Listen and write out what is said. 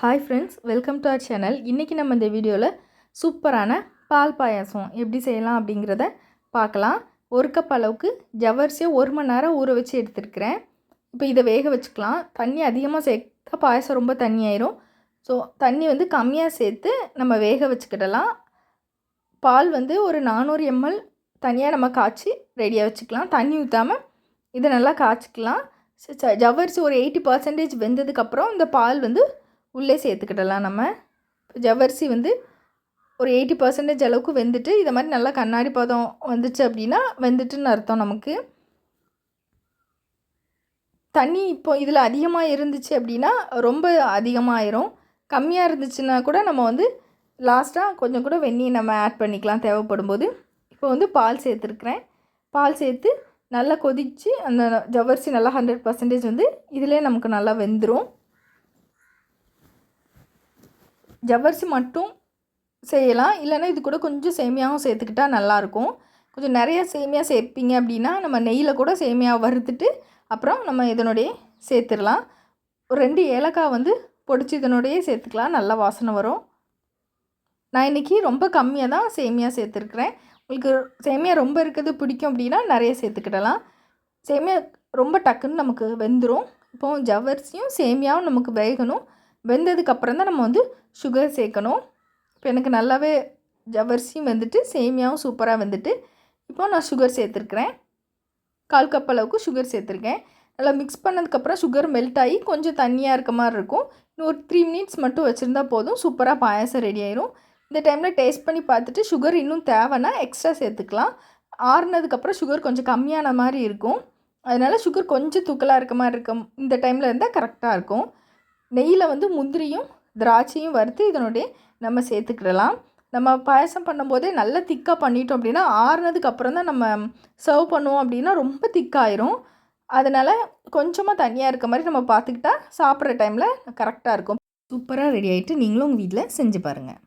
Hi friends, welcome to our channel. இன்றைக்கி நம்ம இந்த வீடியோவில் சூப்பரான பால் பாயாசம் எப்படி செய்யலாம் அப்படிங்கிறத பார்க்கலாம். ஒரு கப் அளவுக்கு ஜவ்வரிசியை 1 மணி நேரம் ஊற வச்சு எடுத்துருக்கிறேன். இப்போ இதை வேக வச்சுக்கலாம். தண்ணி அதிகமாக சேர்த்தா பாயாசம் ரொம்ப தண்ணி ஆயிரும். ஸோ தண்ணி கம்மியாக சேர்த்து நம்ம வேக வச்சுக்கிடலாம். பால் ஒரு 400 ml தனியாக நம்ம காய்ச்சி ரெடியாக வச்சுக்கலாம். தண்ணி ஊற்றாமல் இதை நல்லா காய்ச்சிக்கலாம். ஜவ்வரிசி ஒரு 80% வெந்ததுக்கப்புறம் இந்த பால் உள்ளே சேர்த்துக்கிடலாம். நம்ம ஜவ்வரிசி ஒரு 80% அளவுக்கு வெந்துட்டு இதை மாதிரி நல்லா கண்ணாடி பதம் வந்துச்சு அப்படின்னா வெந்துட்டுன்னு அர்த்தம். நமக்கு தண்ணி இப்போ இதில் அதிகமாக இருந்துச்சு அப்படின்னா ரொம்ப அதிகமாகிடும். கம்மியாக இருந்துச்சுன்னா கூட நம்ம லாஸ்ட்டாக கொஞ்சம் கூட வெந்நீர் நம்ம ஆட் பண்ணிக்கலாம் தேவைப்படும் போது. இப்போ பால் சேர்த்துருக்குறேன். பால் சேர்த்து நல்லா கொதித்து அந்த ஜவ்வரிசி நல்லா 100% இதிலே நமக்கு நல்லா வெந்துடும். ஜவ்வரிசி மட்டும் செய்யலாம், இல்லைன்னா இது கூட கொஞ்சம் சேமியாவும் சேர்த்துக்கிட்டால் நல்லாயிருக்கும். கொஞ்சம் நிறைய சேமியா சேர்ப்பீங்க அப்படின்னா நம்ம நெய்யில் கூட சேமியா வறுத்துட்டு அப்புறம் நம்ம இதனுடைய சேர்த்துடலாம். ஒரு 2 ஏலக்காய் பொடிச்சு இதனுடைய சேர்த்துக்கலாம், நல்லா வாசனை வரும். நான் இன்றைக்கி ரொம்ப கம்மியாக தான் சேமியா சேர்த்துருக்குறேன். உங்களுக்கு சேமியா ரொம்ப இருக்கிறது பிடிக்கும் அப்படின்னா நிறைய சேர்த்துக்கிடலாம். சேமியா ரொம்ப டக்குன்னு நமக்கு வெந்துடும். இப்போது ஜவ்வரிசியும் சேமியாவும் நமக்கு வேகணும். வெந்ததுக்கப்புறம் தான் நம்ம சுகர் சேர்க்கணும். இப்போ எனக்கு நல்லாவே ஜவ்வரிசியும் வெந்துட்டு சேமியாவும் சூப்பராக வெந்துட்டு இப்போ நான் சுகர் சேர்த்துருக்குறேன். 1/4 கப் அளவுக்கு சுகர் சேர்த்துருக்கேன். நல்லா மிக்ஸ் பண்ணதுக்கப்புறம் சுகர் மெல்ட் ஆகி கொஞ்சம் தண்ணியாக இருக்க மாதிரி இருக்கும். இன்னும் ஒரு 3 மினிட்ஸ் மட்டும் வச்சுருந்தா போதும், சூப்பராக பாயாசம் ரெடி ஆயிரும். இந்த டைமில் டேஸ்ட் பண்ணி பார்த்துட்டு சுகர் இன்னும் தேவைன்னா எக்ஸ்ட்ரா சேர்த்துக்கலாம். ஆறுனதுக்கப்புறம் சுகர் கொஞ்சம் கம்மியான மாதிரி இருக்கும். அதனால் சுகர் கொஞ்சம் தூக்கலாக இருக்க மாதிரி இருக்கும். இந்த டைமில் இருந்தால் கரெக்டாக இருக்கும். நெய்யில் முந்திரியும் திராட்சையும் வறுத்து இதனுடைய நம்ம சேர்த்துக்கிடலாம். நம்ம பாயசம் பண்ணும்போதே நல்லா திக்காக பண்ணிட்டோம் அப்படின்னா ஆறுனதுக்கப்புறம் தான் நம்ம சர்வ் பண்ணுவோம் அப்படின்னா ரொம்ப திக்காயிரும். அதனால் கொஞ்சமாக தண்ணியாக இருக்க மாதிரி நம்ம பார்த்துக்கிட்டா சாப்பிட்ற டைமில் கரெக்டாக இருக்கும். சூப்பராக ரெடி ஆகிட்டு நீங்களும் உங்கள் வீட்டில் செஞ்சு பாருங்கள்.